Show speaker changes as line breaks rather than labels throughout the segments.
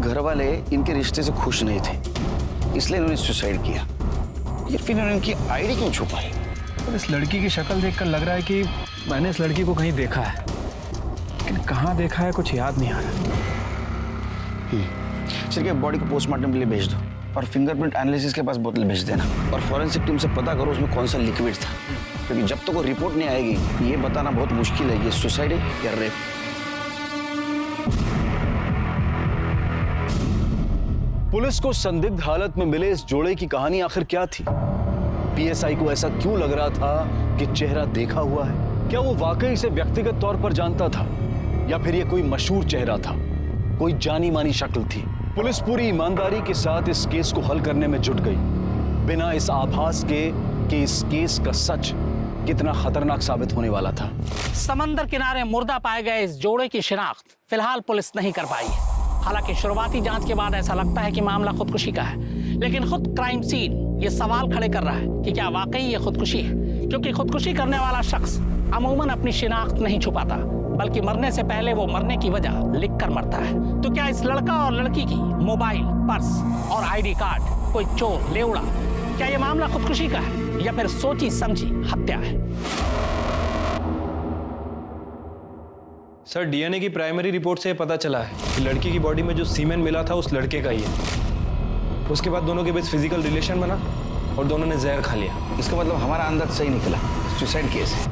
घर वाले इनके रिश्ते से खुश नहीं थे, इसलिए इन्होंने सुसाइड किया। या फिर इन्होंने इनकी आईडी क्यों छुपाई?
और इस लड़की की शक्ल देखकर लग रहा है कि मैंने इस लड़की को कहीं देखा है, लेकिन कहाँ देखा है कुछ याद नहीं आ रहा।
सिर्फ बॉडी को पोस्टमार्टम के लिए भेज दो और फिंगरप्रिंट एनालिसिस के पास बोतल भेज देना और फॉरेंसिक टीम से पता करो उसमें कौन सा लिक्विड था, क्योंकि जब तक वो रिपोर्ट नहीं आएगी ये बताना बहुत मुश्किल है ये सुसाइड है या रेप।
पुलिस को संदिग्ध हालत में मिले इस जोड़े की कहानी आखिर क्या थी? पीएसआई को ऐसा क्यों लग रहा था कि चेहरा देखा हुआ है? क्या वो वाकई इसे व्यक्तिगत तौर पर जानता था या फिर ये कोई मशहूर चेहरा था, कोई जानी मानी शक्ल थी? पुलिस पूरी ईमानदारी के साथ इस केस को हल करने में जुट गई, बिना इस आभास के कि इस केस का सच कितना खतरनाक साबित होने वाला था।
समंदर किनारे मुर्दा पाए गए इस जोड़े की शिनाख्त फिलहाल पुलिस नहीं कर पाई है। हालांकि शुरुआती जांच के बाद ऐसा लगता है कि मामला खुदकुशी का है, लेकिन खुद क्राइम सीन ये सवाल खड़े कर रहा है कि क्या वाकई ये खुदकुशी है, क्योंकि खुदकुशी करने वाला शख्स अमूमन अपनी शिनाख्त नहीं छुपाता, बल्कि मरने से पहले वो मरने की वजह लिख कर मरता है। तो क्या इस लड़का और लड़की की मोबाइल, पर्स और आईडी कार्ड कोई चोर ले उड़ा? क्या ये मामला खुदकुशी का है या फिर सोची समझी हत्या है?
सर, डीएनए की प्राइमरी रिपोर्ट से पता चला है कि लड़की की बॉडी में जो सीमेन मिला था उस लड़के का ही है। उसके बाद दोनों के बीच फिजिकल रिलेशन बना और दोनों ने जहर खा लिया।
इसका मतलब हमारा अंदाज सही निकला, सुसाइड केस है।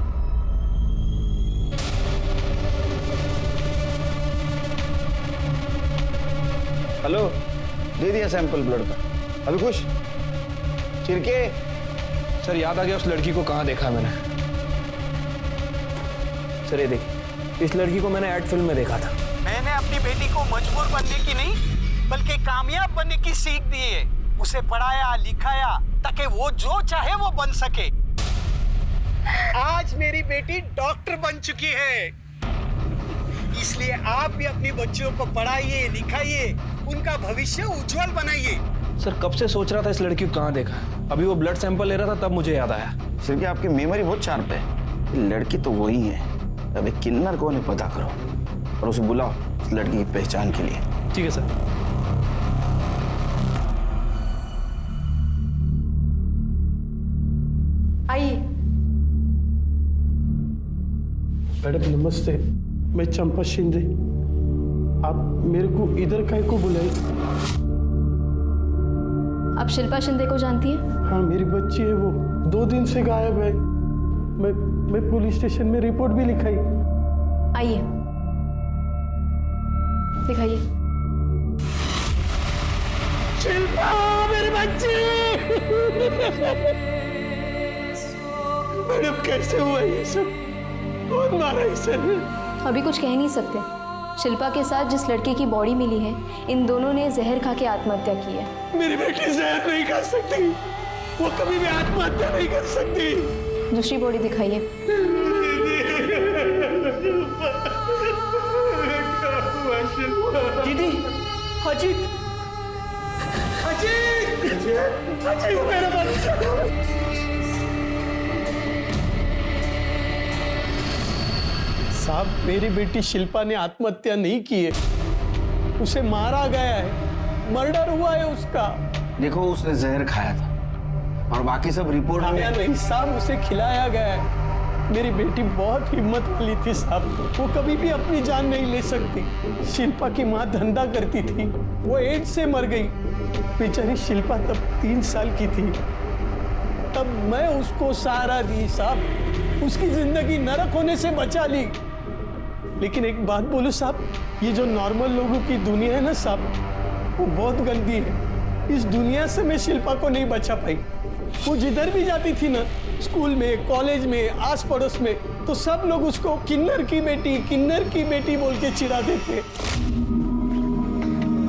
हेलो, दे दिया सैंपल ब्लड का। अभी खुश चिरके?
सर, याद आ गया उस लड़की को कहाँ देखा मैंने। सर, ये देखिए, इस लड़की को मैंने एड फिल्म में देखा था।
मैंने अपनी बेटी को मजबूर बनने की नहीं बल्कि कामयाब बनने की सीख दी है। उसे पढ़ाया लिखाया ताकि वो जो चाहे वो बन सके। आज मेरी बेटी डॉक्टर बन चुकी है, इसलिए आप भी अपनी बच्चियों को पढ़ाइए लिखाइए, उनका भविष्य उज्जवल बनाइए।
सर, कब से सोच रहा था इस लड़की को कहाँ देखा। अभी वो ब्लड सैंपल ले रहा था तब मुझे याद आया।
सिर्फ आपकी मेमोरी बहुत शार्प है। लड़की तो वही है, अबे किन्नर कौन है पता करो और उसे बुलाओ इस लड़की की पहचान के लिए।
ठीक है सर।
आइए।
मैडम नमस्ते, मैं चंपा शिंदे। आप मेरे को इधर काहे को बुलाई?
आप शिल्पा शिंदे को जानती हैं?
हाँ, मेरी बच्ची है, वो 2 दिन से गायब है। मैं पुलिस स्टेशन में रिपोर्ट भी लिखाई।
आइए, दिखाइए।
शिल्पा, मेरी बच्ची! मैडम, कैसे हुआ ये सब? कौन मारा इसे?
अभी कुछ कह नहीं सकते। शिल्पा के साथ जिस लड़के की बॉडी मिली है, इन दोनों ने जहर खा के आत्महत्या की है।
मेरी बेटी जहर नहीं खा सकती, वो कभी भी आत्महत्या नहीं कर सकती।
दूसरी बॉडी दिखाइए।
दीदी, अजीत, अजीत, अजीत, मेरा बच्चा। साहब, मेरी बेटी शिल्पा ने आत्महत्या नहीं की है, उसे मारा गया है, मर्डर हुआ है उसका।
देखो, उसने जहर खाया था और बाकी सब रिपोर्ट
खाया नहीं साहब, उसे खिलाया गया है। मेरी बेटी बहुत हिम्मत वाली थी साहब, वो कभी भी अपनी जान नहीं ले सकती। शिल्पा की माँ धंधा करती थी, वो एड्स से मर गई। बेचारी शिल्पा तब 3 साल की थी, तब मैं उसको सहारा दी साहब, उसकी जिंदगी नरक होने से बचा ली। लेकिन एक बात बोलूं साहब, ये जो नॉर्मल लोगों की दुनिया है ना साहब, वो बहुत गंदी है। इस दुनिया से मैं शिल्पा को नहीं बचा पाई। वो जिधर भी जाती थी ना, स्कूल में, कॉलेज में, आस पड़ोस में, तो सब लोग उसको किन्नर की बेटी बोल के चिढ़ाते थे।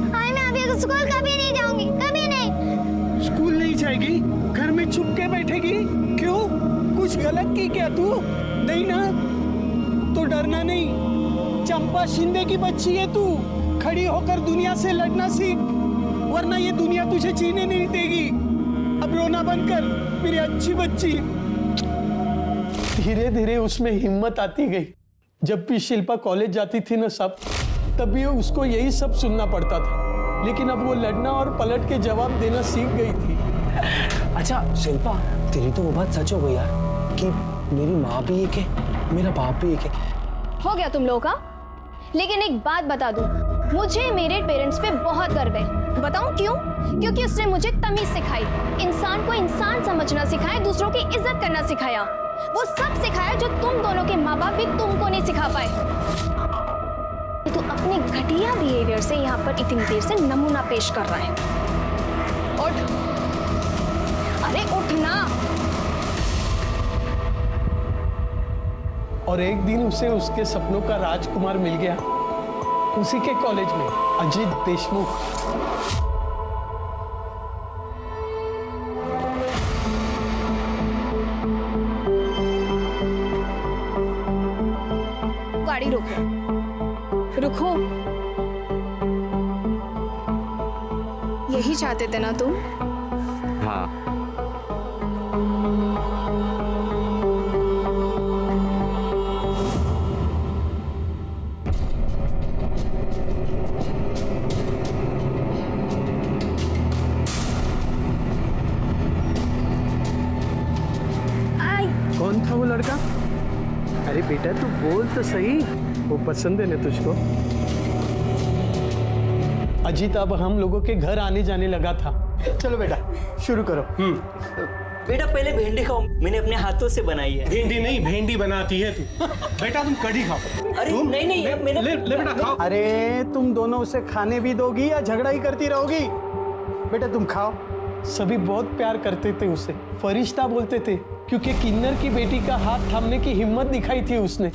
मैं अभी स्कूल कभी नहीं जाऊंगी, कभी नहीं।
स्कूल नहीं जाएगी? घर में चुप के बैठेगी? क्यों? कुछ गलत की क्या तू? नहीं ना? तो डरना नहीं। चंपा शिंदे की बच्ची है तू, खड़ी होकर दुनिया से लड़ना सीख, वरना ये दुनिया तुझे जीने नहीं देगी। अब रोना बंद कर मेरी अच्छी बच्ची। धीरे धीरे उसमें हिम्मत आती गई। जब भी शिल्पा कॉलेज जाती थी ना सब, तभी उसको यही सब सुनना पड़ता था। लेकिन अब वो लड़ना और पलट के जवाब देना सीख गई थी।
अच्छा शिल्पा, तेरी तो वो बात सच हो गई यार कि मेरी माँ भी एक है, मेरा बाप भी एक है।
हो गया तुम लोगों का। लेकिन एक बात बता दूं, मुझे मेरे पेरेंट्स पे बहुत गर्व है। बताऊं क्यों? क्योंकि उसने मुझे तमीज सिखाई, इंसान को इंसान समझना सिखाया, दूसरों की इज्जत करना सिखाया। वो सब सिखाया जो तुम दोनों के माँ बाप भी तुमको नहीं सिखा पाए। तो अपने घटिया बिहेवियर से यहाँ पर इतनी देर से नमूना पेश कर रहा है। उठ, अरे उठना।
और एक दिन उसे उसके सपनों का राजकुमार मिल गया, उसी के कॉलेज में, अजीत देशमुख।
गाड़ी रोको, रुको। यही चाहते थे ना तुम?
हाँ,
कौन था वो लड़का? अरे बेटा तू बोल तो सही, वो पसंद है ना तुझको? अजीत अब हम लोगों के घर आने जाने लगा था। चलो बेटा शुरू करो।
बेटा पहले भिंडी खाओ, मैंने अपने हाथों से बनाई है।
भिंडी नहीं, भेंडी बनाती है तू। बेटा तुम कढ़ी खाओ।
अरे नहीं नहीं मैंने
ले बेटा खाओ।
अरे तुम दोनों उसे खाने भी दोगी या झगड़ा ही करती रहोगी? बेटा तुम खाओ। सभी बहुत प्यार करते थे उसे, फरिश्ता बोलते थे, क्योंकि किन्नर की बेटी का हाथ थामने की हिम्मत दिखाई थी उसने।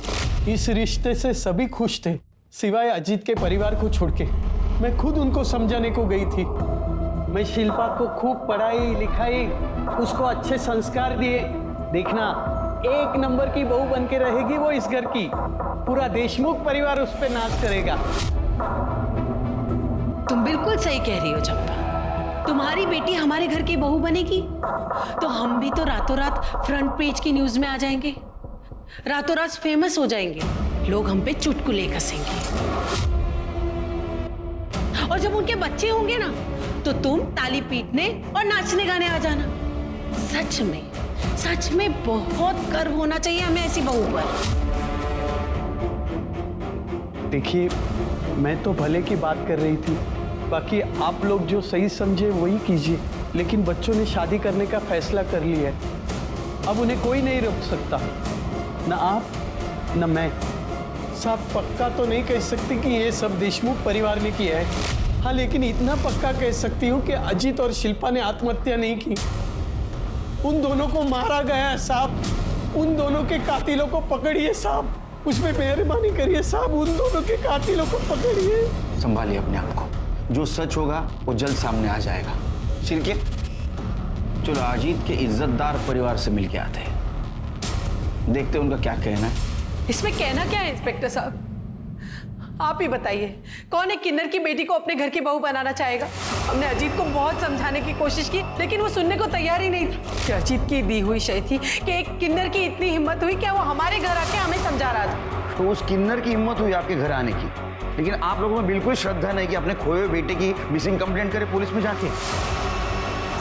इस रिश्ते से सभी खुश थे, सिवाय अजीत के परिवार को छोड़ के। मैं खुद उनको समझाने को गई थी। मैं शिल्पा को खूब पढ़ाई लिखाई, उसको अच्छे संस्कार दिए। देखना, एक नंबर की बहू बन के रहेगी वो इस घर की। पूरा देशमुख परिवार उस पर नाच करेगा।
तुम बिल्कुल सही कह रही हो चंपा। तुम्हारी बेटी हमारे घर की बहू बनेगी तो हम भी तो रातों रात फ्रंट पेज की न्यूज में आ जाएंगे, रातों रात फेमस हो जाएंगे, लोग हम पे चुटकुले कसेंगे। और जब उनके बच्चे होंगे ना तो तुम ताली पीटने और नाचने गाने आ जाना। सच में बहुत गर्व होना चाहिए हमें ऐसी बहू पर।
देखिए, मैं तो भले की बात कर रही थी, बाकी आप लोग जो सही समझे वही कीजिए। लेकिन बच्चों ने शादी करने का फैसला कर लिया है, अब उन्हें कोई नहीं रोक सकता, न आप न मैं। साफ पक्का तो नहीं कह सकती कि ये सब देशमुख परिवार ने किया है। हाँ, लेकिन इतना पक्का कह सकती हूँ कि अजीत और शिल्पा ने आत्महत्या नहीं की। उन दोनों को मारा गया है साहब। उन दोनों के कातिलों को पकड़िए साहब, उसमें मेहरबानी करिए साहब, उन दोनों के कातिलों को पकड़िए।
संभालिए अपने आप को, जो सच होगा वो जल्द सामने आ जाएगा। शिल्के, चलो अजीत के इज्जतदार परिवार से मिलके आते हैं, देखते हैं उनका क्या कहना है।
इसमें कहना क्या है इंस्पेक्टर साहब? आप ही बताइए, कौन एक किन्नर की बेटी को अपने घर की बहू बनाना चाहेगा? हमने अजीत को बहुत समझाने की कोशिश की, लेकिन वो सुनने को तैयार ही नहीं था। कि अजीत की दी हुई शय थी कि एक किन्नर की इतनी हिम्मत हुई क्या वो हमारे घर आके हमें समझा रहा था।
तो उस किन्नर की हिम्मत हुई आपके घर आने की, लेकिन आप लोगों में बिल्कुल श्रद्धा नहीं कि अपने खोए हुए बेटे की मिसिंग कंप्लेंट करे पुलिस में जाके।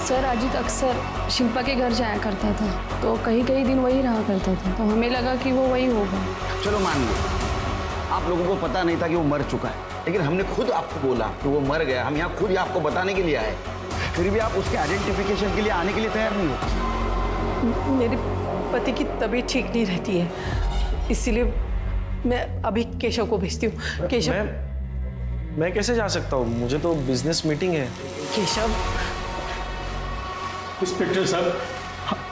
सर, अजीत अक्सर शिल्पा के घर जाया करता था, तो कई दिन वही रहा करता था, तो हमें लगा कि वो वही होगा।
चलो मान लो, आप लोगों को पता नहीं था कि वो मर चुका है, लेकिन हमने खुद आपको बोला कि वो मर गया। हम यहाँ खुद ही आपको बताने के लिए आए, फिर भी आप उसके आइडेंटिफिकेशन के लिए आने के लिए तैयार नहीं हो।
मेरे पति की तबीयत ठीक नहीं रहती है, इसीलिए मैं अभी केशव को भेजती हूँ। केशव,
मैं कैसे जा सकता हूँ? मुझे तो बिजनेस मीटिंग है।
केशव।
इंस्पेक्टर साहब,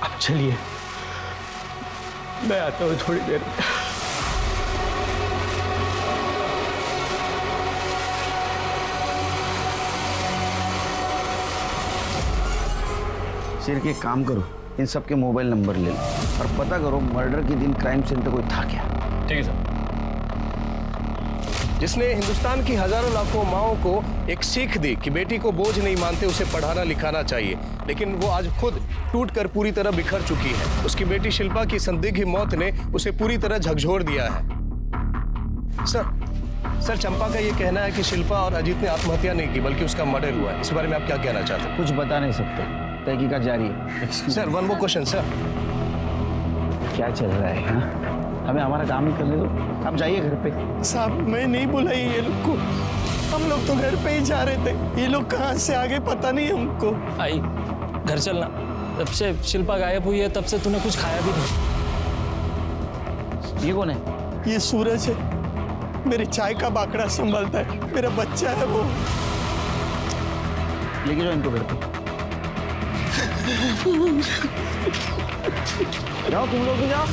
अब चलिए, मैं आता हूँ थोड़ी देर।
सिर के काम करो, इन सब के मोबाइल नंबर ले लो और पता करो मर्डर के दिन क्राइम सीन पे कोई था क्या।
ठीक है सर।
जिसने हिंदुस्तान की हजारों लाखों माओं को एक सीख दी कि बेटी को बोझ नहीं मानते, उसे पढ़ाना लिखाना चाहिए, लेकिन वो आज खुद टूटकर पूरी तरह बिखर चुकी है। उसकी बेटी शिल्पा की संदिग्ध मौत ने उसे पूरी तरह झकझोर दिया है। सर, सर चंपा का ये कहना है कि शिल्पा और अजीत ने आत्महत्या नहीं की बल्कि उसका मर्डर हुआ है। इस बारे में आप क्या कहना चाहते हैं?
कुछ बता नहीं सकते, तहकीकात जारी है।
Sir one more question sir.
क्या चल रहा है? हाँ? हमें हमारा काम ही करने दो, आप जाइए घर पे।
साहब मैं नहीं बुलाई ये लोग को, हम लोग तो घर पे ही जा रहे थे, ये लोग कहाँ से आ गए पता नहीं हमको।
आई घर चलना, तब से शिल्पा गायब हुई है तब से तूने कुछ खाया भी नहीं।
ये कौन है?
ये सूरज है, मेरी चाय का बाकड़ा संभालता है, मेरा बच्चा है वो।
लेके जाओ इनको घर पे। जाओ तुम लोग भी जाओ,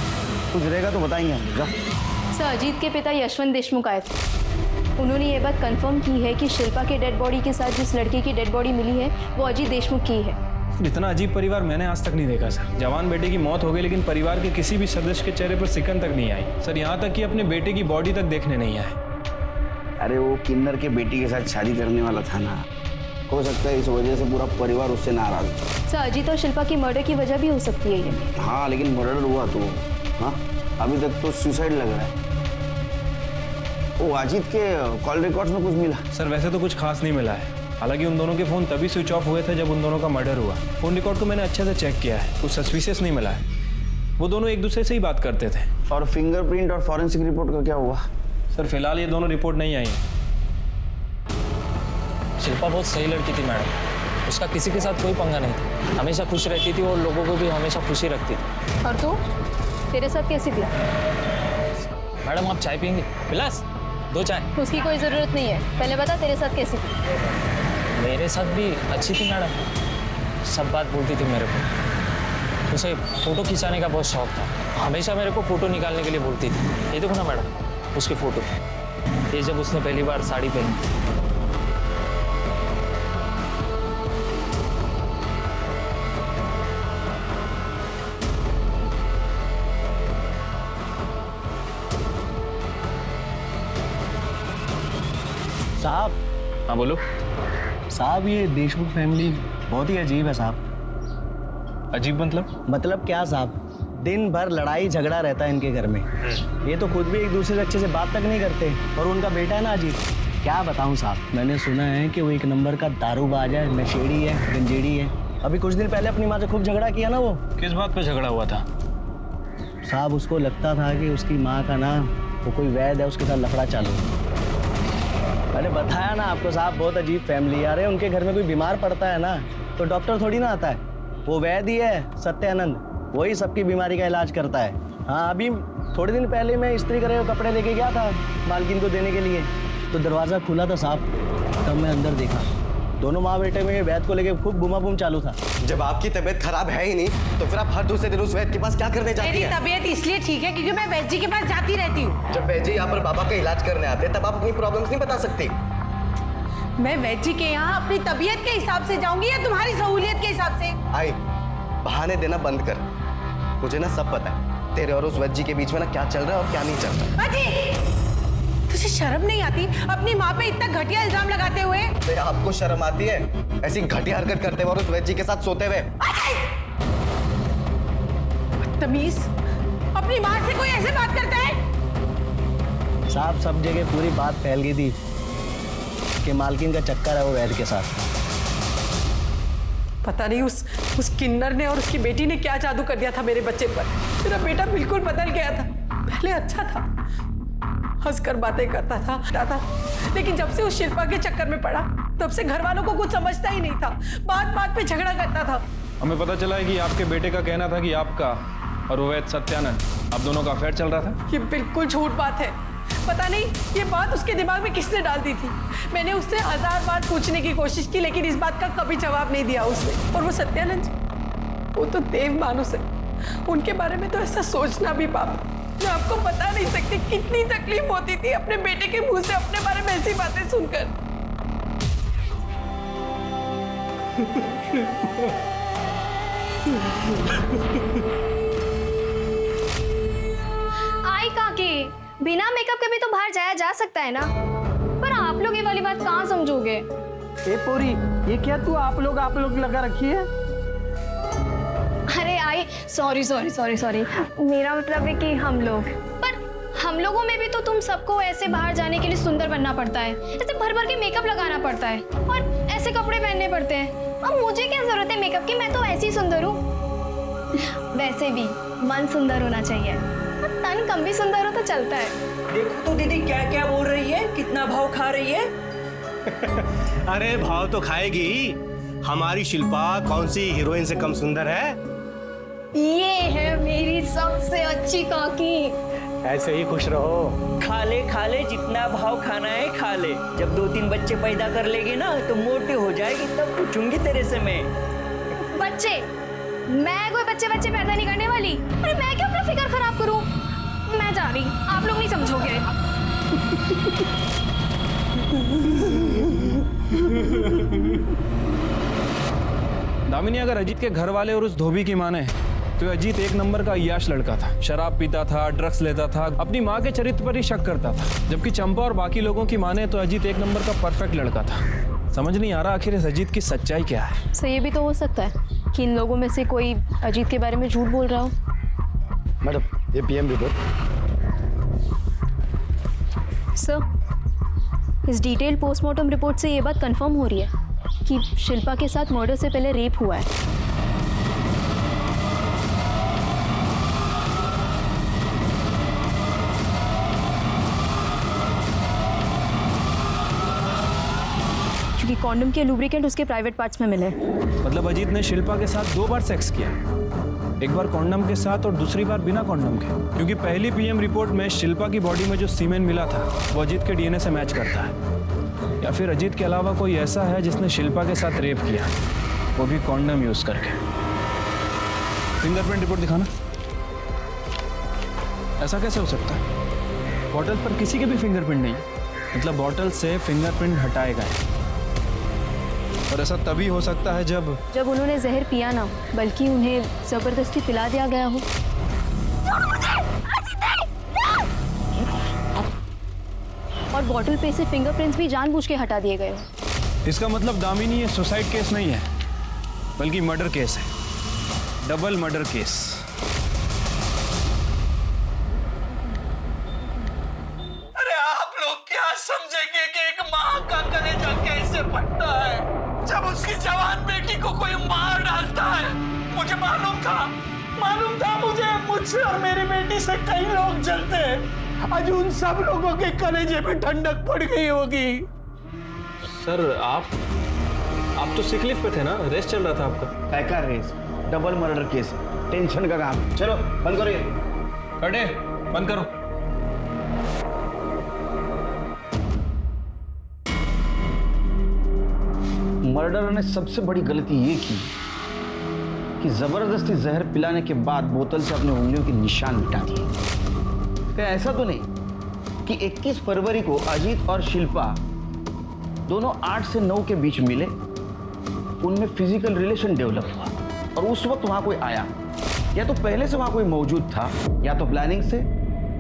कुछ रहेगा तो बताएंगे हम। जाओ।
सर अजीत के पिता यशवंत देशमुख आए थे, उन्होंने ये बात कंफर्म की है कि शिल्पा के डेड बॉडी के साथ जिस लड़के की डेड बॉडी मिली है वो अजीत देशमुख की है।
इतना अजीब परिवार मैंने आज तक नहीं देखा सर। जवान बेटे की मौत हो गई लेकिन परिवार के किसी भी सदस्य के चेहरे पर सिकन तक नहीं आई सर, यहाँ तक कि अपने बेटे की बॉडी तक देखने नहीं आए।
अरे वो किन्नर के बेटी के साथ शादी करने वाला था ना, हो सकता है इस वजह से पूरा परिवार उससे नाराज हो।
सर अजीत और शिल्पा की मर्डर की वजह भी हो सकती है ये।
हाँ लेकिन मर्डर हुआ तो हाँ, अभी तक तो सुसाइड लग रहा है। वो अजीत के कॉल रिकॉर्ड्स में कुछ मिला?
सर वैसे तो कुछ खास नहीं मिला है, हालांकि उन दोनों के फ़ोन तभी स्विच ऑफ हुए थे जब उन दोनों का मर्डर हुआ। फ़ोन रिकॉर्ड को मैंने अच्छे से चेक किया है, कुछ सस्पिशियस नहीं मिला है। वो दोनों एक दूसरे से ही बात करते थे।
और फिंगरप्रिंट और फॉरेंसिक रिपोर्ट का क्या हुआ?
सर फिलहाल ये दोनों रिपोर्ट नहीं आई है।
शिल्पा बहुत सही लड़की थी मैडम, उसका किसी के साथ कोई पंगा नहीं था, हमेशा खुश रहती थी और लोगों को भी हमेशा खुशी रखती थी।
और तू, तेरे साथ कैसी थी?
मैडम आप चाय पियेंगे? विलास 2 चाय।
उसकी कोई ज़रूरत नहीं है, पहले बता तेरे साथ कैसी थी?
मेरे साथ भी अच्छी थी मैडम, सब बात बोलती थी मेरे को। उसे फ़ोटो खिंचाने का बहुत शौक था, हमेशा मेरे को फ़ोटो निकालने के लिए बोलती थी। ये देखो ना मैडम उसकी फ़ोटो, ये जब उसने पहली बार साड़ी पहनी।
साहब।
हाँ बोलो।
साहब ये देशमुख फैमिली बहुत ही अजीब है साहब।
अजीब
मतलब क्या साहब, दिन भर लड़ाई झगड़ा रहता है इनके घर में। ये तो खुद भी एक दूसरे से अच्छे से बात तक नहीं करते, और उनका बेटा है ना अजीत, क्या बताऊं साहब, मैंने सुना है कि वो 1 नंबर का दारूबाज है, नशेड़ी है, गंजेड़ी है। अभी कुछ दिन पहले अपनी माँ से खूब झगड़ा किया ना वो।
किस बात पे झगड़ा हुआ था?
साहब उसको लगता था कि उसकी माँ का ना वो कोई वैद है, उसके साथ लफड़ा चालू। मैंने बताया ना आपको साहब, बहुत अजीब फैमिली। अरे उनके घर में कोई बीमार पड़ता है ना तो डॉक्टर थोड़ी ना आता है, वो वैद्य ही है सत्यानंद, वही सबकी बीमारी का इलाज करता है। हाँ अभी थोड़े दिन पहले मैं इस्त्री करे हुए कपड़े लेके गया था मालकिन को देने के लिए, तो दरवाज़ा खुला था साहब, तब मैं अंदर देखा दोनों माँ बेटे में वैद्य को लेके खूब घुमा चालू था।
जब आपकी तबीयत खराब है ही नहीं तो फिर आप हर दूसरे दिन उस वैद्य के पास क्या करने जाती
मेरी
हैं?
तबीयत इसलिए ठीक है क्योंकि मैं वैद्य जी के पास जाती रहती हूँ।
जब वैद्य जी यहाँ पर बाबा का इलाज करने आते हैं तब आप अपनी प्रॉब्लम्स नहीं बता सकती।
मैं वैद्य जी के यहाँ अपनी तबीयत के हिसाब से जाऊंगी या तुम्हारी सहूलियत के हिसाब से?
आई बहाने देना बंद कर, मुझे ना सब पता है तेरे और उस वैद्य जी के बीच में ना क्या चल रहा है और क्या नहीं चल रहा है।
अजी तुझे शर्म नहीं आती अपनी माँ पे इतना घटिया इल्जाम लगाते हुए?
तो आपको शर्म आती है ऐसी घटिया हरकत करते हुए और उस वैद्य जी के साथ सोते हुए?
बदतमीज, अपनी माँ से कोई ऐसे बात करता है?
साहब सब जगह पूरी बात फैल गई थी कि मालकिन का चक्कर है वो वैद्य के साथ।
पता नहीं उस किन्नर ने और उसकी बेटी ने क्या जादू कर दिया था मेरे बच्चे पर। मेरा बेटा बिल्कुल बदल गया था, पहले अच्छा था, हंसकर बातें करता था, लेकिन जब से उस शिल्पा के चक्कर में पड़ा तब से घर वालों को कुछ समझता ही नहीं था, बात बात पे झगड़ा करता था।
हमें पता चला है कि आपके बेटे का कहना था कि आपका और वैद्य सत्यानंद आप दोनों का अफेयर चल रहा था।
ये बिल्कुल झूठ बात है, पता नहीं ये बात उसके दिमाग में किसने डाल दी थी। मैंने उससे 1000 बार पूछने की कोशिश की लेकिन इस बात का कभी जवाब नहीं दिया उसने। और वो सत्यानंद, वो तो देव मानुस है, उनके बारे में तो ऐसा सोचना भी पाप। मैं आपको बता नहीं सकती कितनी तकलीफ होती थी अपने बेटे के मुंह से अपने बारे में ऐसी बातें सुनकर।
आई काकी, बिना मेकअप के भी तो बाहर जाया जा सकता है ना, पर आप लोग ये वाली बात कहाँ समझोगे?
ए पोरी, ये क्या तू आप लोग लगा रखी है?
अरे आई सॉरी, मेरा मतलब है कि हम लोग, पर हम लोगों में भी तो तुम सबको ऐसे बाहर जाने के लिए सुंदर बनना पड़ता है, ऐसे भर भर के मेकअप लगाना पड़ता है और ऐसे कपड़े पहनने पड़ते हैं। अब मुझे क्या जरूरत है मेकअप की, मैं तो ऐसी सुंदर हूँ। वैसे भी मन सुंदर होना चाहिए, तन कम भी सुंदर हो तो चलता है।
देखो तो दीदी क्या क्या बोल रही है, कितना भाव खा रही है।
अरे भाव तो खाएगी। हमारी शिल्पा कौन सी हीरोइन से कम सुंदर है?
ये है मेरी सबसे अच्छी काकी।
ऐसे ही खुश रहो।
खा ले जितना भाव खाना है खा ले। जब 2-3 बच्चे पैदा कर लेगी ना तो मोटी हो जाएगी, तब पूछूंगी तेरे से मैं।
बच्चे? मैं कोई बच्चे पैदा नहीं करने वाली। अरे मैं क्यों अपना फिकर खराब करूं? मैं जा रही, आप लोग नहीं समझोगे।
दामिनी, अगर अजीत के घर वाले और उस धोबी की माने तो अजीत एक नंबर का अय्याश लड़का था। शराब पीता था, ड्रग्स लेता था, अपनी माँ के चरित्र पर ही शक करता था। जबकि चंपा और बाकी लोगों की माने तो अजीत एक नंबर का परफेक्ट लड़का था। समझ नहीं आ रहा आखिर इस अजीत की सच्चाई क्या है।
सर ये भी तो हो सकता है कि इन लोगों में से कोई अजीत के बारे में झूठ बोल रहा हो।
मैडम, ये पीएम रिपोर्ट।
सर, इस डिटेल पोस्टमार्टम रिपोर्ट से ये बात कंफर्म हो रही है कि शिल्पा के साथ मर्डर से पहले रेप हुआ है। क्योंकि कॉन्डम के लुब्रिकेंट उसके प्राइवेट पार्ट्स में मिले।
मतलब अजीत ने शिल्पा के साथ 2 बार सेक्स किया, एक बार कॉन्डम के साथ और दूसरी बार बिना कॉन्डम के। क्योंकि पहली पीएम रिपोर्ट में शिल्पा की बॉडी में जो सीमेन मिला था वो अजीत के डीएनए से मैच करता है। या फिर अजीत के अलावा कोई ऐसा है जिसने शिल्पा के साथ रेप किया, वो भी कॉन्डम यूज करके। फिंगरप्रिंट रिपोर्ट दिखाना। ऐसा कैसे हो सकता है? बॉटल पर किसी के भी फिंगरप्रिंट नहीं, मतलब बॉटल से फिंगरप्रिंट हटाए गए। और ऐसा तभी हो सकता है जब
उन्होंने जहर पिया ना, बल्कि उन्हें जबरदस्ती पिला दिया गया हो। और बॉटल पे से फिंगरप्रिंट्स भी जानबूझ के हटा दिए गए हो।
इसका मतलब दामिनी ये सुसाइड केस नहीं है, बल्कि मर्डर केस है, डबल मर्डर केस।
अरे आप लोग क्या समझेंगे कि एक माँ का कलेजा कैसे फटता है जब उसकी जवान बेटी को कोई मार डालता है। मुझे मालूम था मुझसे और मेरी बेटी से कई लोग जलते हैं। आज उन सब लोगों के कलेजे में ठंडक पड़ गई होगी।
सर आप तो सिक लीव पे थे ना, रेस्ट चल रहा था आपका।
क्या का rest? Double murder case, tension का काम। चलो बंद करो ये।
अरे बंद करो।
मर्डरर ने सबसे बड़ी गलती ये की कि जबरदस्ती जहर पिलाने के बाद बोतल से अपने उंगलियों के निशान मिटा दिए। क्या ऐसा तो नहीं कि 21 फरवरी को अजीत और शिल्पा दोनों 8 से 9 के बीच मिले, उनमें फिजिकल रिलेशन डेवलप हुआ और उस वक्त वहां कोई आया, या तो पहले से वहां कोई मौजूद था, या तो प्लानिंग से,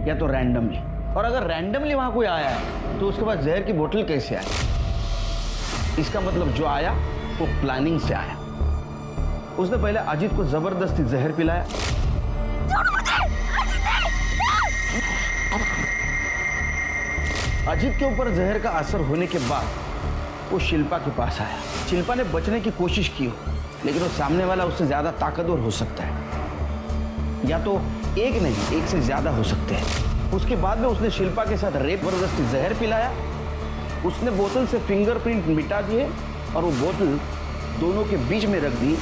या तो रैंडमली। और अगर रैंडमली वहां कोई आया है तो उसके बाद जहर की बोतल कैसे आई? इसका मतलब जो आया वो प्लानिंग से आया। उसने पहले अजीत को जबरदस्ती जहर पिलाया, अजीत के ऊपर जहर का असर होने के बाद वो शिल्पा के पास आया। शिल्पा ने बचने की कोशिश की हो, लेकिन वो सामने वाला उससे ज्यादा ताकतवर हो सकता है, या तो एक नहीं, एक से ज्यादा हो सकते हैं। उसके बाद में उसने शिल्पा के साथ रेप जबरदस्ती जहर पिलाया, उसने बोतल से फिंगरप्रिंट मिटा दिए और वो बोतल दोनों के बीच में रख दी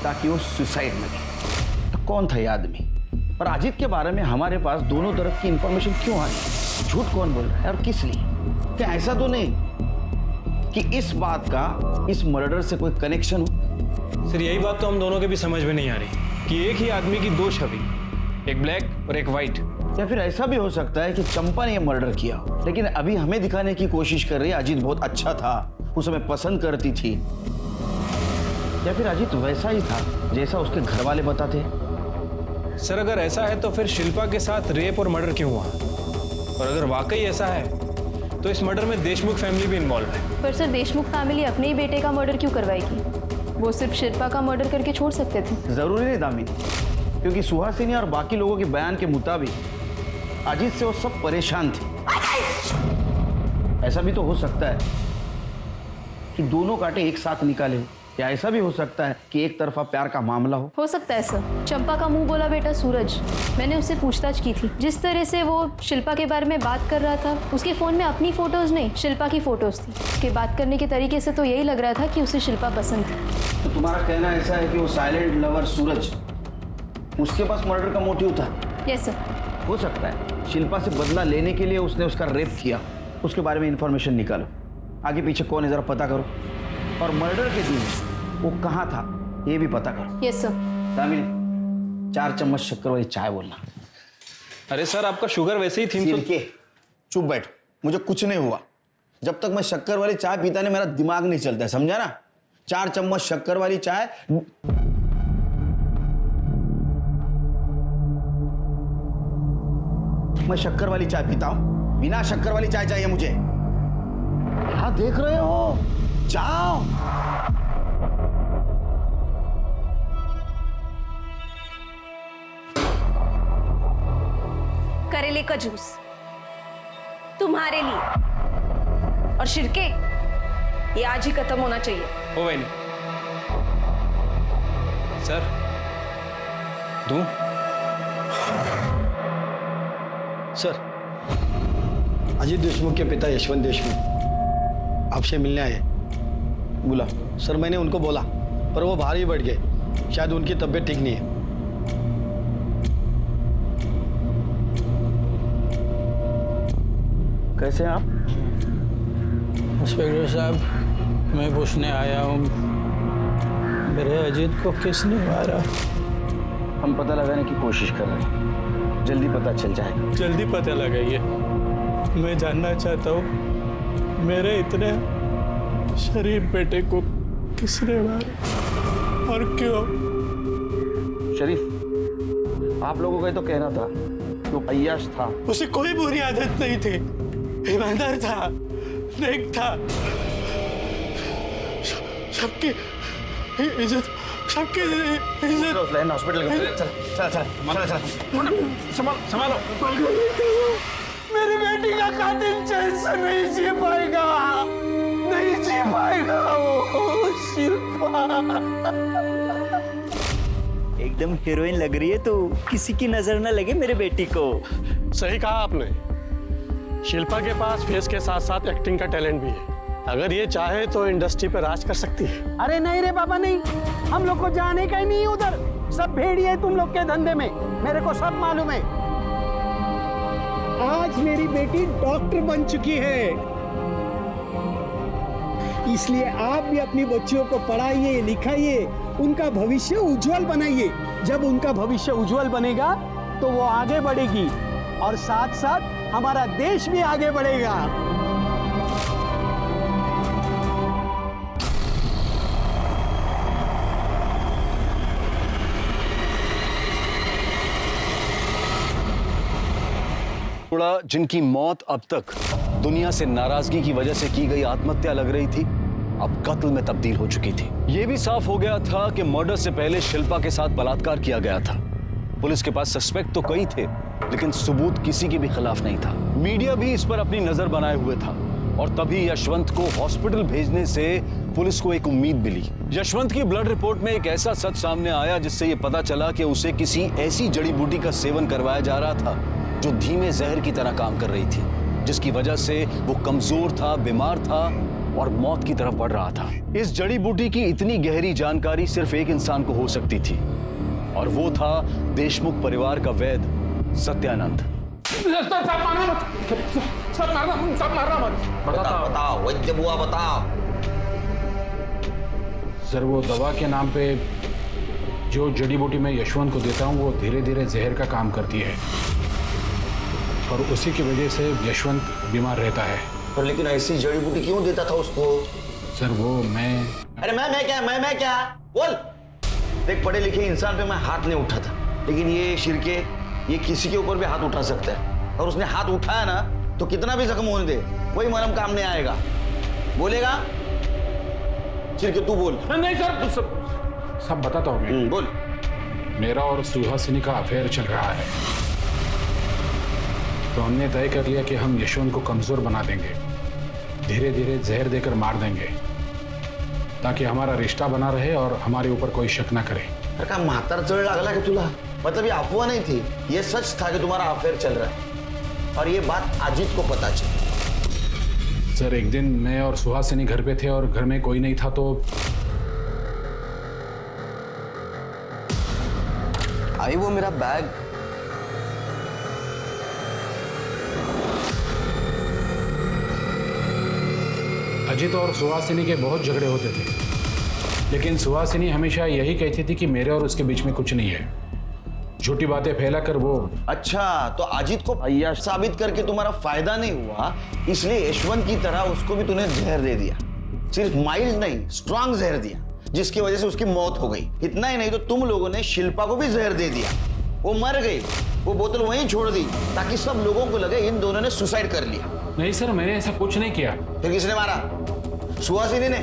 ताकि वो सुसाइड न करे। तो कौन था ये आदमी? और अजीत के बारे में हमारे पास दोनों तरफ की इंफॉर्मेशन क्यों आ रही? झूठ कौन बोल रहा है और किस लिए? क्या ऐसा तो नहीं कि इस बात का इस मर्डर से कोई कनेक्शन हो?
सर यही बात तो हम दोनों के भी समझ में नहीं आ रही कि एक ही आदमी की 2 छवि, एक ब्लैक और एक व्हाइट।
या फिर ऐसा भी हो सकता है कि चंपा ने यह मर्डर किया, लेकिन अभी हमें दिखाने की कोशिश कर रही है अजीत बहुत अच्छा था, उसे हमें पसंद करती थी। या फिर अजीत वैसा ही था जैसा उसके घर वाले बताते हैं।
सर अगर ऐसा है तो फिर शिल्पा के साथ रेप और मर्डर क्यों हुआ? और अगर वाकई ऐसा है तो इस मर्डर में देशमुख फैमिली भी इन्वॉल्व है।
पर सर देशमुख फैमिली अपने ही बेटे का मर्डर क्यों करवाएगी? वो सिर्फ शिल्पा का मर्डर करके छोड़ सकते थे।
जरूरी नहीं दामिनी, क्योंकि सुहासिनी और बाकी लोगों के बयान के मुताबिक अजीत से वो सब परेशान थे। ऐसा भी तो हो सकता है कि दोनों कांटे एक साथ निकाले हो, या ऐसा भी हो सकता है कि एक तरफा प्यार का मामला हो
सकता है सर। चंपा का मुंह बोला बेटा सूरज। मैंने उससे पूछताछ की थी। जिस तरह से वो शिल्पा के बारे में बात कर रहा था, उसके फोन में अपनी फोटोज नहीं शिल्पा की फोटोज थी। उसके बात करने के तरीके से तो यही लग रहा था कि उसे शिल्पा पसंद थी।
तो तुम्हारा कहना ऐसा है कि वो साइलेंट लवर सूरज, उसके पास मर्डर का मोटिव था?
Yes sir.
हो सकता है शिल्पा से बदला लेने के लिए उसने उसका रेप किया। उसके बारे में इंफॉर्मेशन निकालो, आगे पीछे कौन है जरा पता करो, और मर्डर के दिन वो कहाँ था ये भी पता करो।
Yes sir.
दामिनी 4 चम्मच शक्कर वाली चाय बोलना।
अरे सर आपका शुगर वैसे ही थी।
के चुप बैठ, मुझे कुछ नहीं हुआ। जब तक मैं शक्कर वाली चाय पीता नहीं मेरा दिमाग नहीं चलता है, समझा ना? 4 चम्मच शक्कर वाली चाय। मैं शक्कर वाली चाय पीता हूं, बिना शक्कर वाली चाय चाहिए मुझे। क्या देख रहे हो? जाओ।
करेले का जूस तुम्हारे लिए, और शिरके ये आज ही खत्म होना चाहिए।
ओ वही सर दूं?
सर, अजीत देशमुख के पिता यशवंत देशमुख आपसे मिलने आए।
बोला
सर, मैंने उनको बोला पर वो बाहर ही बैठ गए। शायद उनकी तबीयत ठीक नहीं है।
कैसे हैं आप?
इंस्पेक्टर साहब, मैं पूछने आया हूँ मेरे अजीत को किसने मारा?
हम पता लगाने की कोशिश कर रहे हैं, जल्दी पता चल जाएगा।
जल्दी पता लगाइए। मैं जानना चाहता हूँ मेरे इतने शरीफ बेटे को किसने मारा और क्यों?
शरीफ, आप लोगों का तो कहना था कि वो अय्याश था।
उसे कोई बुरी आदत नहीं थी, ईमानदार था, नेक था, सबकी इज्जत, सबकी इज्जत।
हॉस्पिटल चल संभालो।
मेरी बेटी का कातिल चैन से नहीं जी पाएगा, नहीं जी पाएगा वो शिल्पा।
एकदम हीरोइन लग रही है तो किसी की नजर न लगे मेरे बेटी को।
सही कहा आपने। शिल्पा के पास फेस के साथ साथ एक्टिंग का टैलेंट भी है। अगर ये चाहे तो इंडस्ट्री पर राज कर सकती है।
अरे नहीं रे बाबा नहीं, हम लोग को जाने का ही नहीं उधर। सब भेड़िए है तुम लोग के धंधे में, मेरे को सब मालूम है। आज मेरी बेटी डॉक्टर बन चुकी है, इसलिए आप भी अपनी बच्चियों को पढ़ाइए, लिखाइए, उनका भविष्य उज्जवल बनाइए। जब उनका भविष्य उज्जवल बनेगा तो वो आगे बढ़ेगी और साथ साथ हमारा देश भी आगे बढ़ेगा।
जिनकी मौत अब तक दुनिया से नाराजगी की वजह से की गई आत्महत्या लग रही थी, अब कत्ल में तब्दील हो चुकी थी। यह भी साफ हो गया था कि मर्डर से पहले शिल्पा के साथ बलात्कार किया गया था। पुलिस के पास सस्पेक्ट तो कई थे, लेकिन सबूत किसी के भी खिलाफ नहीं था। मीडिया भी इस पर अपनी नजर बनाए हुए था, और तभी यशवंत को हॉस्पिटल भेजने से पुलिस को एक उम्मीद मिली। यशवंत की ब्लड रिपोर्ट में एक ऐसा सच सामने आया जिससे यह पता चला कि उसे किसी ऐसी जड़ी बूटी का सेवन करवाया जा रहा था जो धीमे जहर की तरह काम कर रही थी, जिसकी वजह से वो कमजोर था, बीमार था और मौत की तरफ बढ़ रहा था। इस जड़ी बूटी की इतनी गहरी जानकारी सिर्फ एक इंसान को हो सकती थी, और वो था देशमुख परिवार का वैद्य सत्यानंद।
बताओ वैद्य बुआ, बताओ।
सर, वो दवा के नाम पे जो जड़ी बूटी मैं यशवंत को देता हूँ वो धीरे धीरे जहर का काम करती है, और उसी की वजह से यशवंत बीमार रहता है।
पर लेकिन ऐसी जड़ी बूटी क्यों देता था उसको?
सर वो मैं
अरे मैं क्या बोल। देख, पढ़े लिखे इंसान पे मैं हाथ नहीं उठा था, लेकिन ये शिरके, ये किसी के ऊपर भी हाथ उठा सकता है, और उसने हाथ उठाया ना तो कितना भी जख्म होने दे कोई मरहम काम नहीं आएगा। बोलेगा शिरके, तू बोल।
नहीं सर, सब बताता हूँ मैं।
बोल।
मेरा और सुहासिनी का अफेयर चल रहा है। तो हमने तय कर लिया कि हम यशवंत को कमजोर बना देंगे, धीरे धीरे जहर देकर मार देंगे, ताकि हमारा रिश्ता बना रहे और हमारे ऊपर कोई शक ना करे।
अरे का म्हातार चढ़ लागला कि तुला? मतलब ये अफवाह नहीं थी, ये सच था कि तुम्हारा अफेयर चल रहा है और ये बात अजीत को पता चली।
सर, एक दिन मैं और सुहासिनी घर पे थे और घर में कोई नहीं था, तो
आई वो मेरा बैग।
अजीत और सुहासिनी के बहुत झगड़े होते थे, लेकिन सुहासिनी हमेशा यही कहती थी कि मेरे और उसके बीच में कुछ नहीं है। झूठी बातें फैलाकर वो।
अच्छा, तो अजीत को भैया साबित करके तुम्हारा फायदा नहीं हुआ, इसलिए यशवंत की तरह उसको भी तूने जहर दे दिया। सिर्फ माइल्ड नहीं, स्ट्रांग जहर दिया, जिसकी वजह से उसकी मौत हो गई। इतना ही नहीं तो तुम लोगों ने शिल्पा को भी जहर दे दिया, वो मर गई, वो बोतल वहीं छोड़ दी ताकि सब लोगों को लगे इन दोनों ने सुसाइड कर लिया।
नहीं सर, मैंने ऐसा कुछ नहीं किया।
फिर किसने मारा? सुहासिनी ने?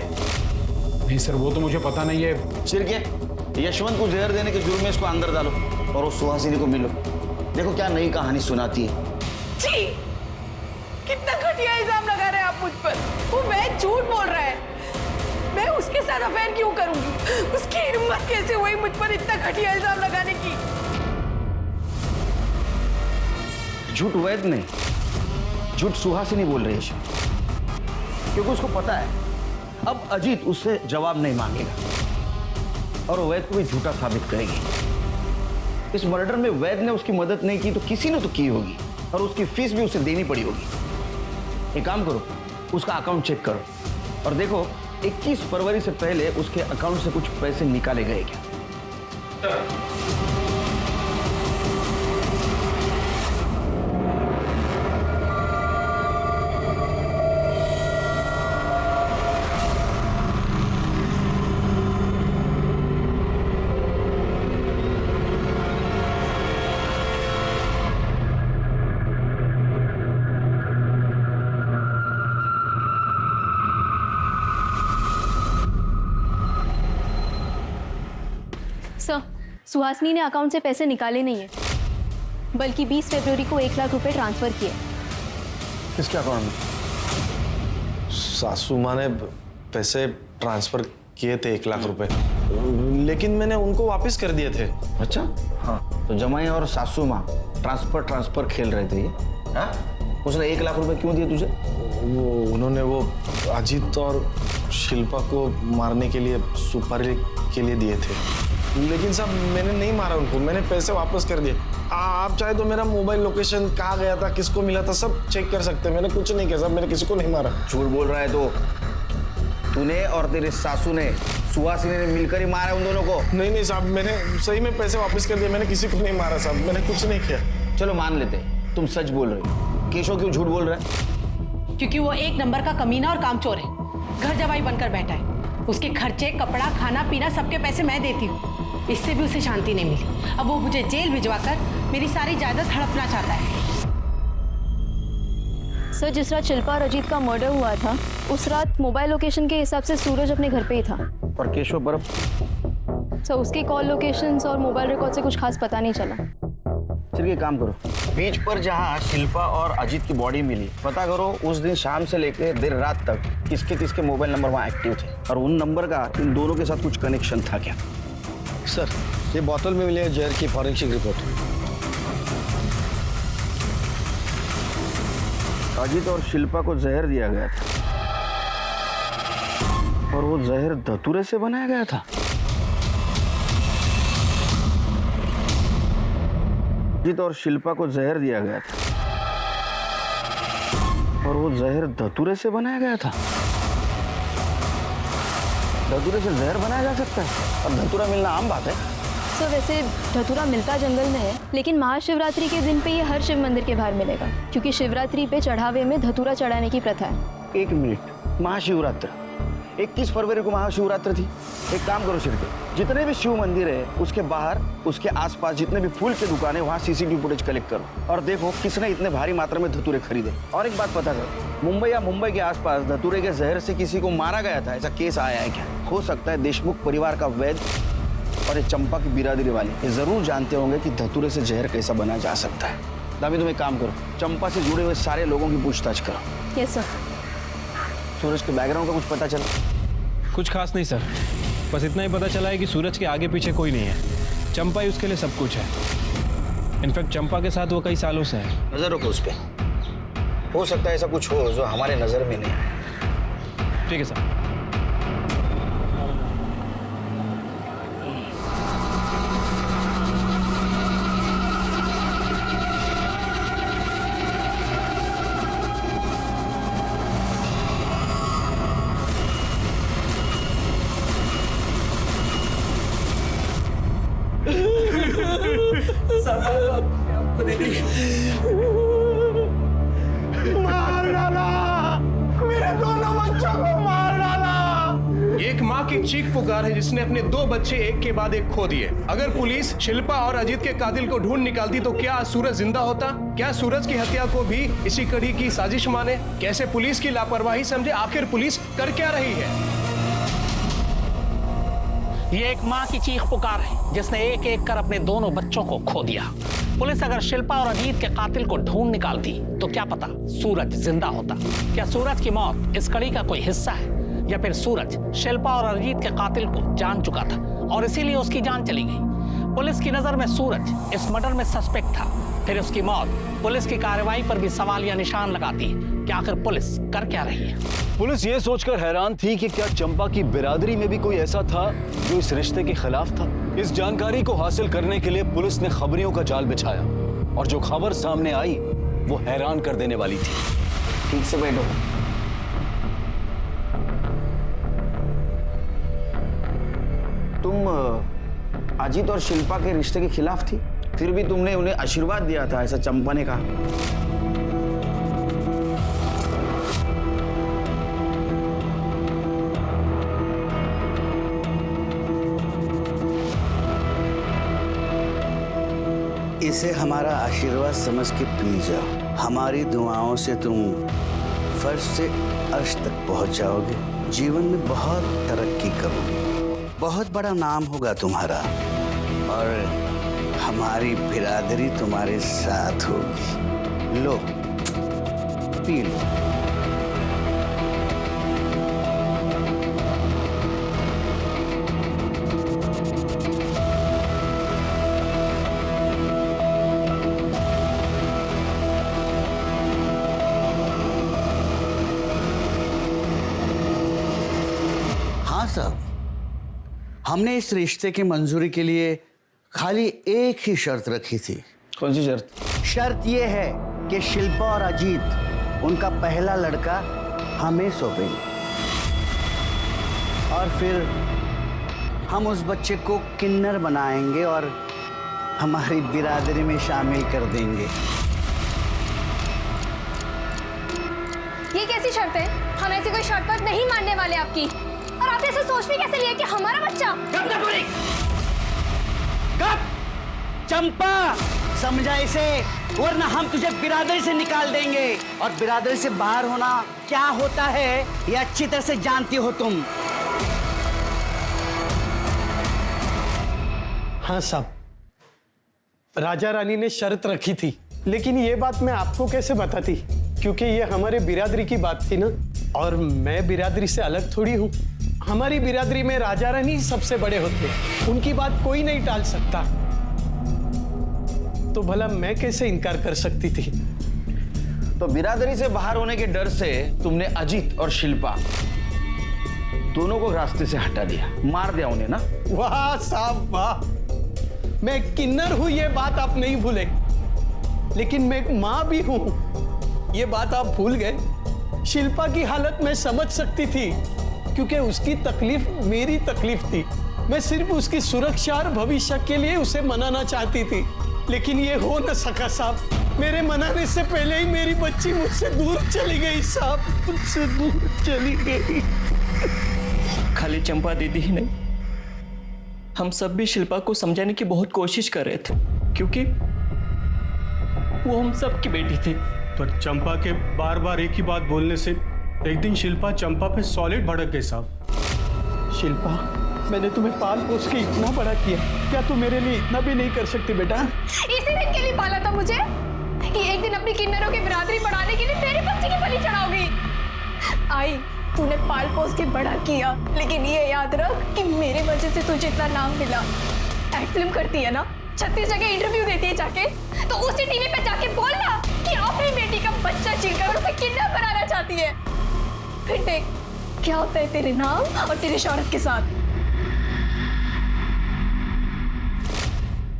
नहीं सर, वो तो मुझे पता नहीं है।
फिर क्या? यशवंत को जहर देने के जुर्म में इसको अंदर डालो और उस सुहासिनी को मिलो। देखो क्या नई कहानी सुनाती है।
जी, कितना घटिया इल्जाम लगा रहे हैं आप मुझ पर। वो वैद झूठ बोल रहा है, मैं उसके साथ अफेयर क्यों करूंगी? उसकी हिम्मत कैसे हुई मुझ पर इतना घटिया इल्जाम लगाने की?
झूठ वैद नहीं, झूठ सुहासिनी बोल रही है, क्योंकि उसको पता है अब अजीत उससे जवाब नहीं मांगेगा और वैद को भी झूठा साबित करेगी। इस मर्डर में वैद ने उसकी मदद नहीं की तो किसी ने तो की होगी और उसकी फीस भी उसे देनी पड़ी होगी। एक काम करो, उसका अकाउंट चेक करो और देखो 21 फरवरी से पहले उसके अकाउंट से कुछ पैसे निकाले गए क्या।
सर, सुहासिनी ने अकाउंट से पैसे निकाले नहीं है, बल्कि 20 फरवरी को 1 लाख रुपए ट्रांसफर किए।
किसके अकाउंट में?
सासू माँ ने पैसे ट्रांसफर किए थे 1 लाख रुपए, लेकिन मैंने उनको वापस कर दिए थे।
अच्छा, हाँ, तो जमाई और सासू माँ ट्रांसफर खेल रहे थे ये। हाँ? उसने 1 लाख रुपए क्यों दिए तुझे?
उन्होंने वो अजीत और शिल्पा को मारने के लिए सुपारी के लिए दिए थे, लेकिन साहब मैंने नहीं मारा उनको, मैंने पैसे वापस कर दिए। आप चाहे तो मेरा मोबाइल लोकेशन कहाँ गया था, किसको मिला था, सब चेक कर सकते हैं। मैंने कुछ नहीं किया साहब, मैंने किसी को नहीं मारा।
झूठ बोल रहा है तो तूने और तेरे सासू ने, सुहासिनी ने मिलकर ही मारा उन दोनों को?
नहीं साहब, मैंने सही में पैसे वापस कर दिए, मैंने किसी को नहीं मारा साहब, मैंने कुछ नहीं किया।
चलो मान लेते तुम सच बोल रहे हो। केशव क्यों झूठ बोल रहा है?
क्योंकि वो एक नंबर का कमीना और कामचोर है, घर जवाई बनकर बैठा है। उसके खर्चे, कपड़ा, खाना पीना सबके पैसे मैं देती हूँ, इससे भी उसे शांति नहीं मिली। अब वो मुझे जेल भिजवाकर मेरी सारी जायदाद हड़पना चाहता है।
सर, जिस रात शिल्पा और अजीत का मर्डर हुआ था, उस रात मोबाइल लोकेशन के हिसाब से सूरज अपने घर पे ही था।
और केशव बर्फ?
सर, उसके कॉल लोकेशंस और मोबाइल रिकॉर्ड से कुछ खास पता नहीं चला।
चलिए काम करो, बीच पर जहाँ शिल्पा और अजीत की बॉडी मिली, पता करो उस दिन शाम से लेकर देर रात तक किसके किसके मोबाइल नंबर वहाँ एक्टिव थे और उन नंबर का इन दोनों के साथ कुछ कनेक्शन था क्या?
सर, ये बोतल में मिले जहर की फॉरेंसिक रिपोर्ट।
अजीत और शिल्पा को जहर दिया गया था और वो जहर धतूरे से बनाया गया था। अजीत और शिल्पा को जहर दिया गया था और वो जहर धतूरे से बनाया गया था। धतूरे से जहर बनाया जा सकता है और धतूरा मिलना आम बात है।
सर, वैसे धतूरा मिलता जंगल में है, लेकिन महाशिवरात्रि के दिन पे ये हर शिव मंदिर के बाहर मिलेगा, क्योंकि शिवरात्रि पे चढ़ावे में धतूरा चढ़ाने की प्रथा है।
1 मिनट, महाशिवरात्रि 21 फरवरी को महाशिवरात्रि थी। एक काम करो शिरके, जितने भी शिव मंदिर है उसके बाहर, उसके आसपास जितने भी फूल की दुकानें, वहाँ सीसीटीवी फुटेज कलेक्ट करो और देखो किसने इतने भारी मात्रा में धतूरे खरीदे। और एक बात पता करो, मुंबई या मुंबई के आसपास धतूरे के जहर से किसी को मारा गया था, ऐसा केस आया है क्या? हो सकता है देशमुख परिवार का वैद और ये चंपा की बिरादरी वाले ये जरूर जानते होंगे कि धतूरे से जहर कैसा बनाया जा सकता है। दामी तुम एक काम करो, चंपा से जुड़े हुए सारे लोगों की पूछताछ करो।
Yes sir.
सूरज के बैकग्राउंड का कुछ पता चला?
कुछ खास नहीं सर, बस इतना ही पता चला है कि सूरज के आगे पीछे कोई नहीं है। चंपा ही उसके लिए सब कुछ है। इनफैक्ट चंपा के साथ वो कई सालों से है।
नजर रखो उस पर, हो सकता है ऐसा कुछ हो जो हमारे नजर में नहीं आया।
ठीक है सर।
मार डाला, मेरे दोनों बच्चों को मार डाला।
एक माँ की चीख पुकार है जिसने अपने 2 बच्चे एक के बाद एक खो दिए। अगर पुलिस शिल्पा और अजीत के कातिल को ढूंढ निकालती तो क्या आज सूरज जिंदा होता? क्या सूरज की हत्या को भी इसी कड़ी की साजिश माने? कैसे पुलिस की लापरवाही समझे? आखिर पुलिस कर क्या रही है?
ये एक माँ की चीख पुकार है जिसने एक एक कर अपने दोनों बच्चों को खो दिया। पुलिस अगर शिल्पा और अजीत के कातिल को ढूंढ निकालती तो क्या पता सूरज जिंदा होता। क्या सूरज की मौत इस कड़ी का कोई हिस्सा है, या फिर सूरज शिल्पा और अजीत के कातिल को जान चुका था और इसीलिए उसकी जान चली गई? पुलिस की नजर में सूरज इस मर्डर में सस्पेक्ट था, फिर उसकी मौत पुलिस की कार्रवाई पर भी सवाल या निशान लगाती है कि आखिर पुलिस कर क्या रही है।
पुलिस ये सोचकर हैरान थी कि क्या चंपा की बिरादरी में भी कोई ऐसा था जो इस रिश्ते के खिलाफ था। इस जानकारी को हासिल करने के लिए पुलिस ने खबरियों का जाल बिछाया और जो खबर सामने आई वो हैरान कर देने वाली थी।
ठीक से बैठो। तुम अजीत और शिल्पा के रिश्ते के खिलाफ थी, फिर भी तुमने उन्हें आशीर्वाद दिया था, ऐसा चंपा ने कहा।
इसे हमारा आशीर्वाद समझ के पी जाओ। हमारी दुआओं से तुम फर्श से अर्श तक पहुंच जाओगे, जीवन में बहुत तरक्की करोगे, बहुत बड़ा नाम होगा तुम्हारा और हमारी बिरादरी तुम्हारे साथ होगी। लो पी लो। हाँ साहब, हमने इस रिश्ते की मंजूरी के लिए खाली एक ही शर्त रखी थी।
कौन सी शर्त?
शर्त यह है कि शिल्पा और अजीत उनका पहला लड़का हमें सौंपेंगे और फिर हम उस बच्चे को किन्नर बनाएंगे और हमारी बिरादरी में शामिल कर देंगे।
ये कैसी शर्त है? हम ऐसी कोई शर्त पर नहीं मानने वाले आपकी। और आपने ऐसे सोच भी कैसे लिया कि हमारा बच्चा?
चंपा समझा इसे, वरना हम तुझे बिरादरी से निकाल देंगे और बिरादरी से बाहर होना क्या होता है ये अच्छी तरह से जानती हो तुम।
हाँ साहब, राजा रानी ने शर्त रखी थी, लेकिन ये बात मैं आपको कैसे बताती, क्योंकि ये हमारे बिरादरी की बात थी ना, और मैं बिरादरी से अलग थोड़ी हूँ। हमारी बिरादरी में राजा रानी सबसे बड़े होते, उनकी बात कोई नहीं टाल सकता। तो भला मैं कैसे इनकार कर सकती थी?
तो बिरादरी से बाहर होने के डर से तुमने अजीत और शिल्पा दोनों को रास्ते से हटा दिया, मार दिया उन्हें ना?
वाह साहब वाह, मैं किन्नर हूं ये बात आप नहीं भूले, लेकिन मैं एक मां भी हूं ये बात आप भूल गए। शिल्पा की हालत मैं समझ सकती थी क्योंकि उसकी तकलीफ मेरी तकलीफ थी। मैं सिर्फ उसकी सुरक्षा और भविष्य के लिए उसे मनाना चाहती थी, लेकिन ये हो न सका साहब। मेरे मनाने से पहले ही मेरी बच्ची मुझसे दूर चली गई साहब, मुझसे दूर चली गई।
खाली चंपा दीदी ही नहीं, हम सब भी शिल्पा को समझाने की बहुत कोशिश कर रहे थे, क्योंकि वो हम सब की बेटी थी।
पर चंपा के बार बार एक ही बात बोलने से एक दिन शिल्पा चंपा पे सॉलिड भड़क गई साहब।
शिल्पा, मैंने तुम्हें पाल पोस के इतना बड़ा किया, क्या तुम मेरे लिए इतना भी नहीं कर सकती बेटा?
इसी दिन के लिए पाला था मुझे, कि एक दिन अपनी किन्नरों की बिरादरी बढ़ाने के लिए मेरे बच्चे की बलि चढ़ाओगी। आई, तूने पाल पोस के बड़ा किया, लेकिन ये याद रख कि मेरे वजह से तुझे इतना नाम मिला। एक्ट फिल्म करती है ना, 36 जगह इंटरव्यू देती है जाके, तो उसी टीवी पे जाके बोलना कि अपनी बेटी का बच्चा छीनकर उसे किडनैप बनाना चाहती है। फिर देख क्या होता है तेरे नाम और तेरी शौहरत के साथ।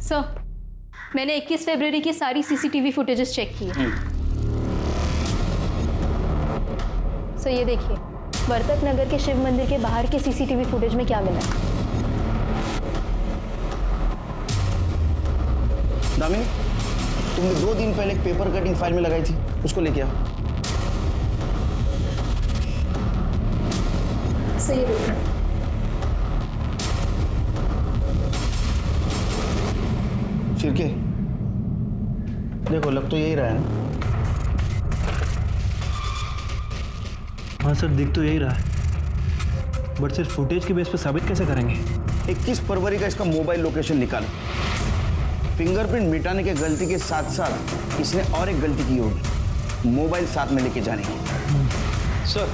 सर, मैंने 21 फरवरी की सारी सीसीटीवी फुटेजेस चेक की है। सर ये देखिए, वर्तक नगर के शिव मंदिर के बाहर के सीसीटीवी फुटेज में क्या मिला।
दामिनी, तुमने 2 दिन पहले एक पेपर कटिंग फाइल में लगाई थी, उसको लेके आओ।
सही है।
शिरके, देखो लग तो यही रहा है ना।
हाँ सर, दिख तो यही रहा है, बट सिर्फ फुटेज के बेस पे साबित कैसे करेंगे?
21 फरवरी का इसका मोबाइल लोकेशन निकालो। फिंगरप्रिंट मिटाने के गलती के साथ साथ इसने और एक गलती की होगी, मोबाइल साथ में लेके जाने की।
सर,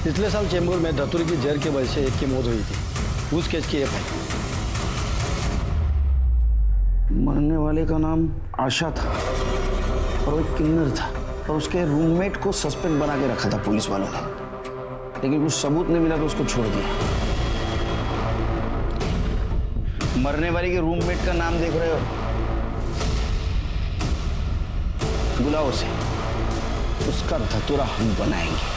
पिछले साल चेंबूर में धतूरी की जहर की वजह से एक की मौत हुई थी, उस केस की एफआईआर।
मरने वाले का नाम आशा था और वो किन्नर था, और उसके रूममेट को सस्पेक्ट बना के रखा था पुलिस वालों ने, लेकिन कुछ सबूत नहीं मिला तो उसको छोड़ दिया। मरने वाले के रूममेट का नाम देख रहे हो, बुलाओ उसे, उसका धतूरा हम बनाएंगे।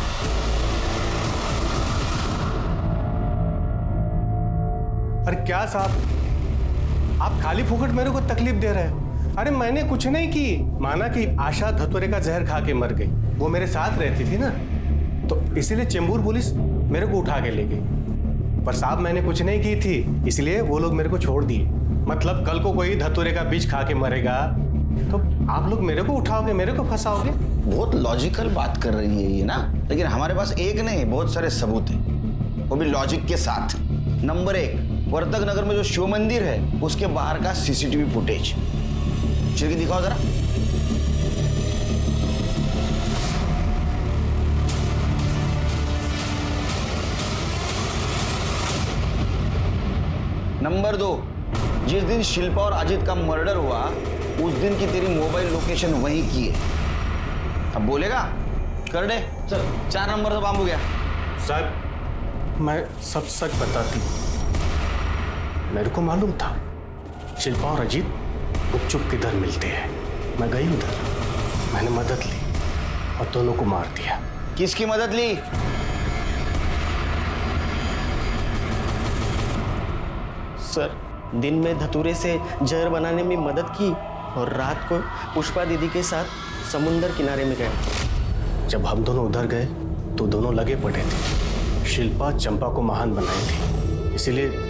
अरे क्या साहब, आप खाली फुकट मेरे को तकलीफ दे रहे हैं। अरे मैंने कुछ नहीं की, माना कि आशा धतूरे का जहर खा के मर गई, वो मेरे साथ रहती थी ना, तो इसीलिए चेंबूर पुलिस मेरे को उठा के ले गई। पर साहब मैंने कुछ नहीं की थी, इसलिए वो लोग मेरे को छोड़ दिए। मतलब कल को कोई धतूरे का बीज खा के मरेगा तो आप लोग मेरे को उठाओगे, मेरे को फंसाओगे।
बहुत लॉजिकल बात कर रही है ये ना, लेकिन हमारे पास एक नहीं बहुत सारे सबूत हैं, वो भी लॉजिक के साथ। नंबर 1, वर्तक नगर में जो शिव मंदिर है उसके बाहर का सीसीटीवी फुटेज। चिरकी दिखाओ जरा। नंबर 2, जिस दिन शिल्पा और अजित का मर्डर हुआ उस दिन की तेरी मोबाइल लोकेशन वहीं की है। अब बोलेगा? कर दे चल। 4 नंबर तो बांबू गया।
साहब मैं सब सच बताती, मेरे को मालूम था शिल्पा और अजीत गुपचुप किधर मिलते हैं। मैं गई उधर, मैंने मदद ली और दोनों को मार दिया।
किसकी मदद ली?
सर, दिन में धतूरे से जहर बनाने में मदद की और रात को पुष्पा दीदी के साथ समुंदर किनारे में गए।
जब हम दोनों उधर गए तो दोनों लगे पड़े थे। शिल्पा चंपा को महान बनाई थी, इसीलिए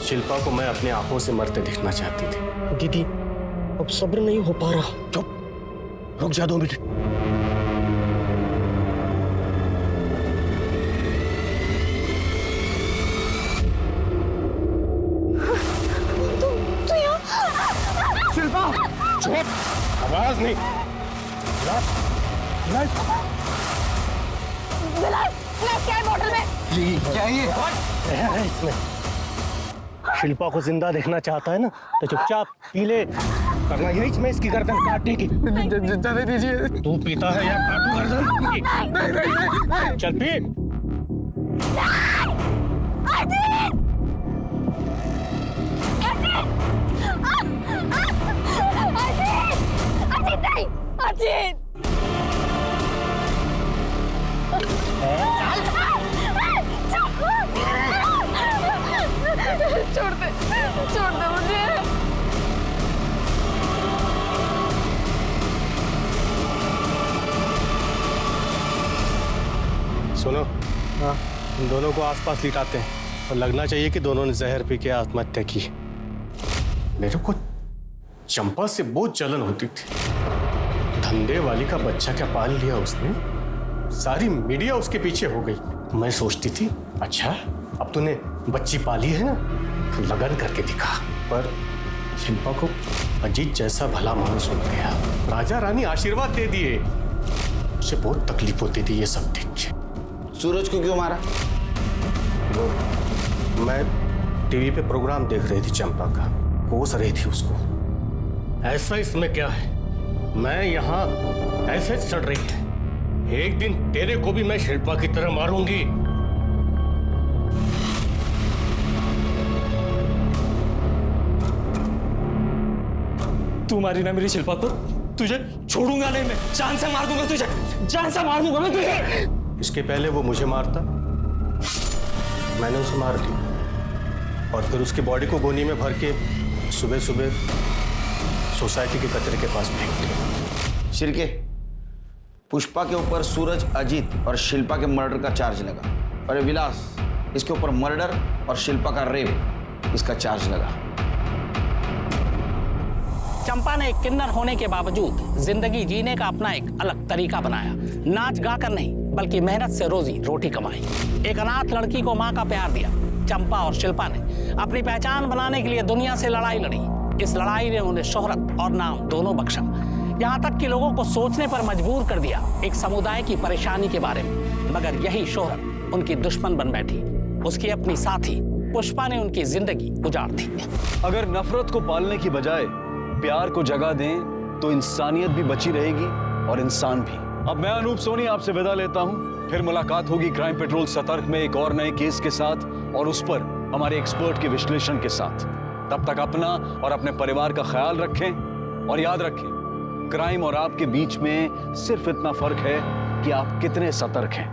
शिल्पा को मैं अपने आंखों से मरते देखना चाहती थी।
दीदी अब सब्र नहीं हो पा रहा।
चुप, रुक जा 2 मिनट।
शिल्पा
चुप, आवाज नहीं।
क्या है बोतल में?
क्या है इसमें? शिल्पा को जिंदा देखना चाहता है ना, तो चुपचाप पी ले, करना यही मैं इसकी गर्दन काटने की। दे दीजिए। तू पीता है या काटू गर्दन? चल पी।
अजीत! छोड़ दे मुझे।
सुनो, हाँ, इन दोनों को आसपास लिटाते हैं और लगना चाहिए कि दोनों ने जहर पी के आत्महत्या की। मेरे को चंपा से बहुत जलन होती थी। धंधे वाली का बच्चा क्या पाल लिया उसने, सारी मीडिया उसके पीछे हो गई। मैं सोचती थी अच्छा अब तूने बच्ची पाली है ना तो लगन करके दिखा, पर शिल्पा को अजीत जैसा भला मानुस हो गया। राजा रानी आशीर्वाद दे दिए। मुझे बहुत तकलीफ होती थी ये सब देख के।
सूरज को क्यों मारा?
वो मैं टीवी पे प्रोग्राम देख रही थी चंपा का, कोस रही थी उसको। ऐसा इसमें क्या है, मैं यहाँ ऐसे चढ़ रही है, एक दिन तेरे को भी मैं शिल्पा की तरह मारूंगी।
तू मारी ना मेरी शिल्पा को, तुझे छोड़ूंगा नहीं मैं, जान से मार दूंगा तुझे, जान से मार दूंगा मैं तुझे।
इसके पहले वो मुझे मारता, मैंने उसे मार दिया और फिर उसकी बॉडी को गोनी में भर के सुबह सुबह सोसाइटी के कचरे के पास फेंक दिया।
शिरके, पुष्पा के ऊपर सूरज, अजीत और शिल्पा के मर्डर का चार्ज लगा। और विलास, इसके ऊपर मर्डर और शिल्पा का रेप, इसका चार्ज लगा।
चंपा ने एक किन्नर होने के बावजूद जिंदगी जीने का अपना एक अलग तरीका बनाया। नाच गाकर नहीं, बल्कि मेहनत से रोजी रोटी कमाई। एक अनाथ लड़की को माँ का प्यार दिया। चंपा और शिल्पा ने अपनी पहचान बनाने के लिए दुनिया से लड़ाई लड़ी। इस लड़ाई ने उन्हें शोहरत और नाम दोनों बख्शा, यहाँ तक कि लोगों को सोचने पर मजबूर कर दिया एक समुदाय की परेशानी के बारे में। मगर यही शोहरत उनकी दुश्मन बन बैठी। उसकी अपनी साथी पुष्पा ने उनकी जिंदगी उजाड़ दी।
अगर नफरत को पालने की बजाय प्यार को जगह दें तो इंसानियत भी बची रहेगी और इंसान भी। अब मैं अनूप सोनी आपसे विदा लेता हूं। फिर मुलाकात होगी क्राइम पेट्रोल सतर्क में एक और नए केस के साथ और उस पर हमारे एक्सपर्ट के विश्लेषण के साथ। तब तक अपना और अपने परिवार का ख्याल रखें और याद रखें, क्राइम और आपके बीच में सिर्फ इतना फर्क है कि आप कितने सतर्क हैं।